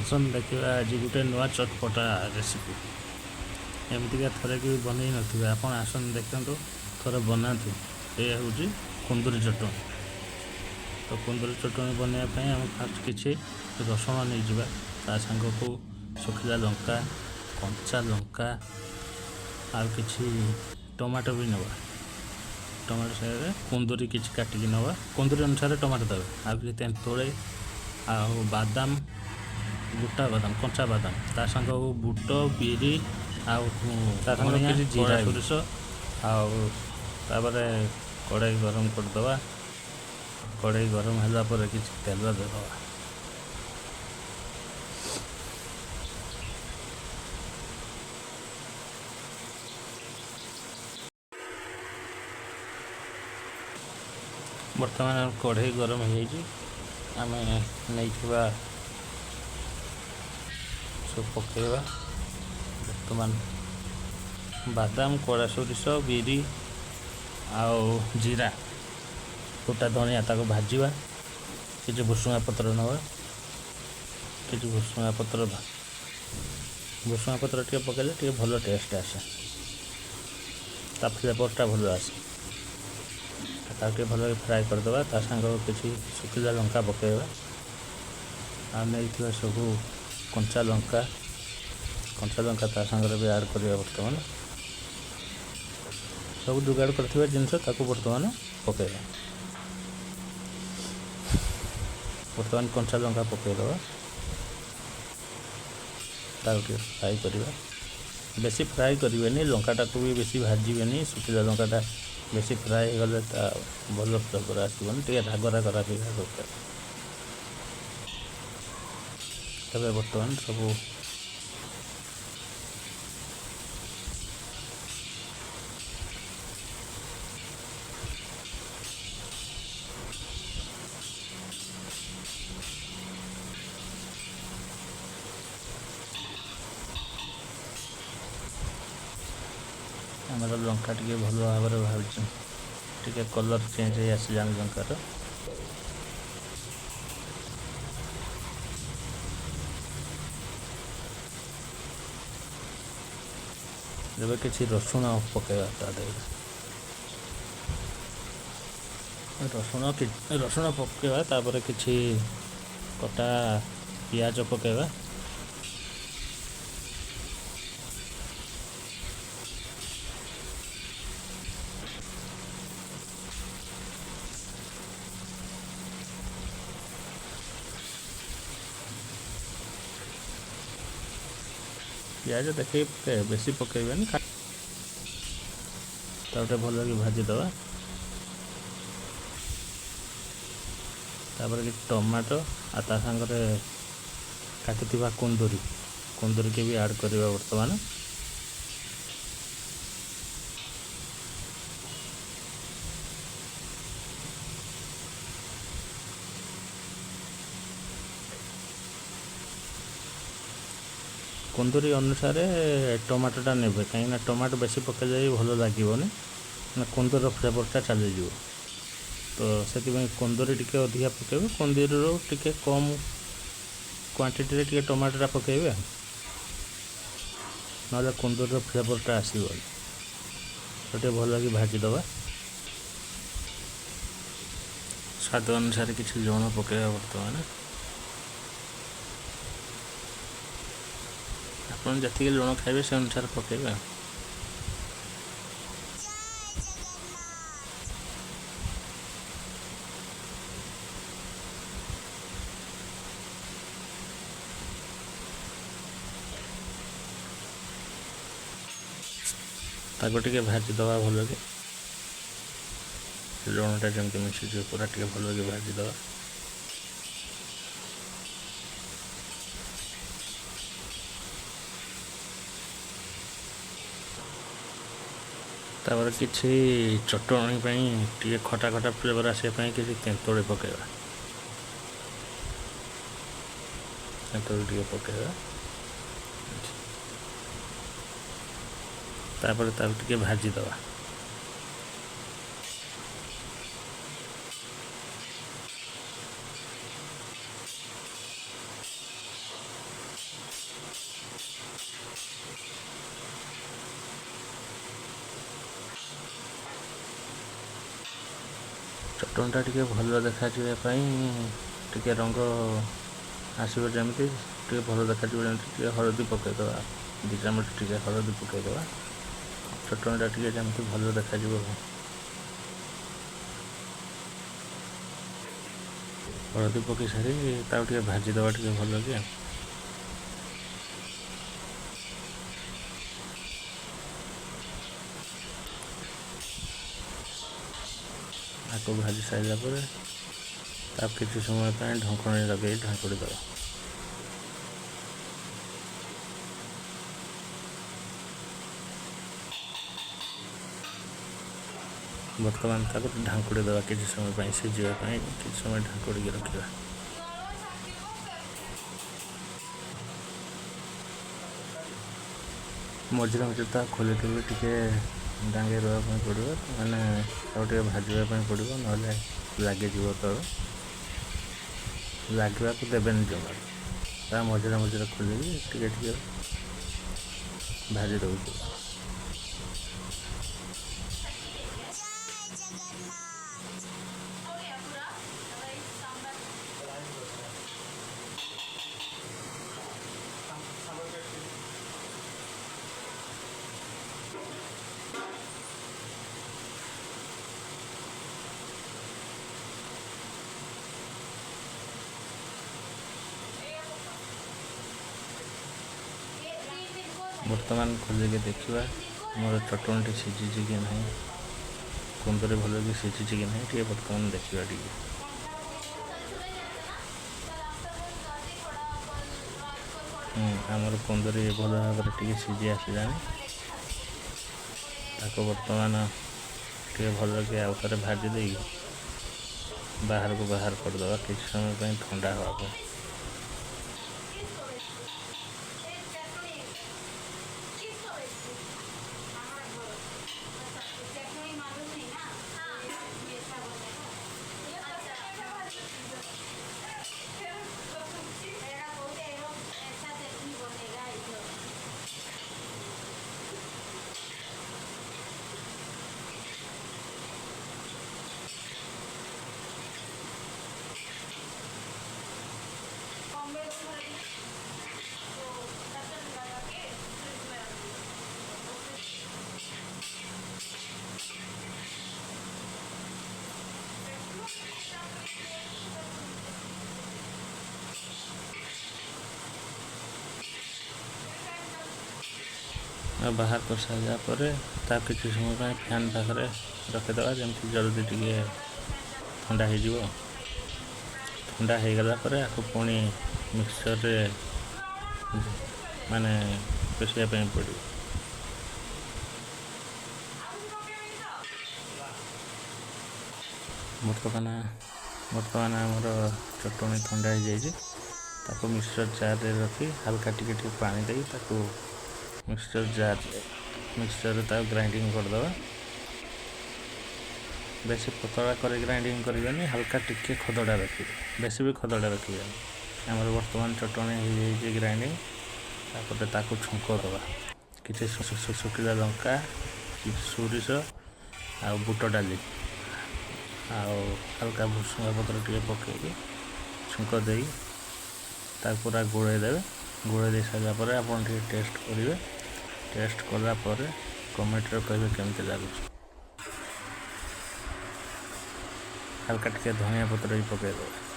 आसन देखा आज गोटे नुआ चटपटा रेसिपी एमतीका थरे कि बन नथिबे आपण आसन देखंतु थरे बनातु। ये हूँ कुंदुरी चटणी। तो कुंदुरी चटणी बनवाई आम फास्ट किसी रसुण नहीं जावा ता सांग को सुखिला लंका कंचा लंका आ कि टमाटो भी नवा। टमाटो सागे कुंदुरी किसी काटिकी नवा कुंदुरी अनुसार टमाटो देवे आ कि तेंतुळे आ बादाम गोटा बादाम कंचा बादाम ता सांग बुट बिरी आ जीरा सोरिष आपर कड़ाई गरम करदे। कड़ाई गरम है कि तेल देदे। बर्तमान कढ़ई गरम हो आम नहीं सब पकेवा। बर्तमान बादाम कड़ा सोरिष बिरी आउ जीरा गोटा धनिया ताको भाजवा कि भुसुंगा पत्र नवा कि भुसुंगा पत्र टे पकड़े टे भल टेस्ट आसे ता फ्लेवरटा भल आसे ताके भल फ्राए करदे। ता सांग किसी सुखिला लंका पकेवा आ नहीं सब कंचा लंका ता सांगे भी ऐड करवा। बर्तमान सब जुगाड़ कर जिनस ताको बर्तमान पकेवा। बर्तमान कंचा लंका पकईदे ताकि फ्राए करवा। बेसी फ्राए करें लंकाटा को भी बेसी भाजबे सुखिला लंकाटा बेसी फ्राए हो गले भल फ्लेवर आसबन टे राग राग दरकार। तबे बर्तमान सब आमर लंका टे भल भाव टे कलर चेंज हो आसान लंकार। जब किसी रसुण पकेवा रसुण पकेवा तापर किसी कटा पियाज पकेवा। पियाज देखे बेसी पकेबेनी तापरे भल कि भाजीदे। तापर कि टमाटो आ ता सांगरे काटिथिबा कुंदुरी के भी ऐड करवा। बर्तमान कुंदुरी अनुसार टमाटोटा ने कहीं टमाटो बेसी पकड़े भल लगे ना कुंदुर फ्लेवरटा चली जाव। तो से कुंदुरी टी अधिका पकेबे कुंदुरी टी कम क्वांटिटी टी टमाटोटा पकेबे ना कुंदुर फ्लेवरटा आसो तो भल लगे भाजीदे। स्वाद अनुसार किसी लुण पकेबा। बर्तमान आप जी लुण खाइबे से अनुसार पकेबे। ताको टे भाजीदे भल के लुणटा जमी मिसी पूरा टे भल के भाजीदे। तापर किसी चटणी टे खटा खटा फ्लेवर आसापी किसी तेंतुळे पकेवा। तेंतुळे टे पकेवा तापर टे भाजीदे। ଚଟଣିଟା ଟିକେ ଭଲ ଦେଖାଯିବା ପାଇଁ ଟିକେ ରଙ୍ଗ ଆସିବ, ଯେମିତି ଟିକେ ଭଲ ଦେଖାଯିବ, ଯେମିତି ଟିକେ ହଳଦୀ ପକାଇଦେବା, 2 ଚାମଚ ଟିକେ ହଳଦୀ ପକାଇଦେବା। ଚଟଣିଟା ଟିକେ ଯେମିତି ଭଲ ଦେଖାଯିବ। ହଳଦୀ ପକାଇ ସାରି ତାକୁ ଟିକେ ଭାଜିଦେବା ଟିକେ ଭଲକି। ଆକୁ ଭାଜି ସାରିଲା ପରେ ତାକୁ କିଛି ସମୟ ପାଇଁ ଢଙ୍କଣି ଲଗାଇ ଢାଙ୍କୁଡ଼ି ଦେବା। ବର୍ତ୍ତମାନ ତାକୁ ଢାଙ୍କୁଡ଼ି ଦେବା କିଛି ସମୟ ପାଇଁ, ସିଝିବା ପାଇଁ କିଛି ସମୟ ଢାଙ୍କୁଡ଼ିକି ରଖିବା। ମଝିରେ ମଝିରେ ତାକୁ ଖୋଲିକି ଟିକେ ଡାଙ୍ଗେଇ ଦେବା ପାଇଁ ପଡ଼ିବ, ମାନେ ତାକୁ ଟିକେ ଭାଜିବା ପାଇଁ ପଡ଼ିବ, ନହେଲେ ଲାଗିଯିବ ତଳ। ଲାଗିବାକୁ ଦେବେନି ଜମା। ତା ମଝିରେ ମଝିରେ ଖୋଲିକି ଟିକେ ଟିକେ ଭାଜି ଦେଉଛି। ବର୍ତ୍ତମାନ ଖୋଲିକି ଦେଖିବା ମୋର ଚଟଣିଟି ସିଝିଛି କି ନାହିଁ, କୁନ୍ଦୁରି ଭଲକି ସିଝିଛି କି ନାହିଁ ଟିକେ ବର୍ତ୍ତମାନ ଦେଖିବା। ଟିକେ ଆମର କୁନ୍ଦୁରି ଭଲ ଭାବରେ ଟିକେ ସିଝି ଆସିଲାଣି। ତାକୁ ବର୍ତ୍ତମାନ ଟିକେ ଭଲକି ଆଉ ଥରେ ଭାଜି ଦେଇକି ବାହାରକୁ ବାହାର କରିଦେବା, କିଛି ସମୟ ପାଇଁ ଥଣ୍ଡା ହେବା ପାଇଁ। ବାହାର କରିସାରିଲା ପରେ ତାକୁ କିଛି ସମୟ ପାଇଁ ଫ୍ୟାନ୍ ପାଖରେ ରଖିଦେବା, ଯେମିତି ଜଲ୍ଦି ଟିକେ ଥଣ୍ଡା ହେଇଯିବ। ଥଣ୍ଡା ହେଇଗଲା ପରେ ଆକୁ ପୁଣି ମିକ୍ସଚରରେ ମାନେ ପେଷିବା ପାଇଁ ପଡ଼ିବ। ବର୍ତ୍ତମାନ ଆମର ଚଟଣି ଥଣ୍ଡା ହେଇଯାଇଛି। ତାକୁ ମିକ୍ସଚର ଜାରରେ ରଖି ହାଲକା ଟିକେ ଟିକେ ପାଣି ଦେଇ ତାକୁ ମିକ୍ସଚରରେ ତାକୁ ଗ୍ରାଇଣ୍ଡିଙ୍ଗ କରିଦେବା। ବେଶୀ ପତଳା କରି ଗ୍ରାଇଣ୍ଡିଙ୍ଗ କରିବେନି, ହାଲକା ଟିକେ ଖଦଡ଼ା ରଖିବେ, ବେଶୀ ବି ଖଦଡ଼ା ରଖିବେନି। ଆମର ବର୍ତ୍ତମାନ ଚଟଣି ହେଇଯାଇଛି ଗ୍ରାଇଣ୍ଡିଙ୍ଗ। ତାପରେ ତାକୁ ଛୁଙ୍କ ଦେବା, କିଛି ଶୁଖିଲା ଲଙ୍କା, ସୋରିଷ ଆଉ ବୁଟ ଡାଲି ଆଉ ହାଲକା ଭୃଷଙ୍ଗ ପତ୍ର ଟିକେ ପକାଇକି ଛୁଙ୍କ ଦେଇ ତାକୁ ପୁରା ଗୋଳେଇ ଦେବେ। ଗୋଳେଇ ଦେଇ ସାରିଲା ପରେ ଆପଣ ଟିକେ ଟେଷ୍ଟ କରିବେ। ଟେଷ୍ଟ କଲା ପରେ କମେଣ୍ଟରେ କହିବେ କେମିତି ଲାଗୁଛି। ହାଲକା ଟିକେ ଧନିଆ ପତ୍ର ବି ପକାଇଦେବେ।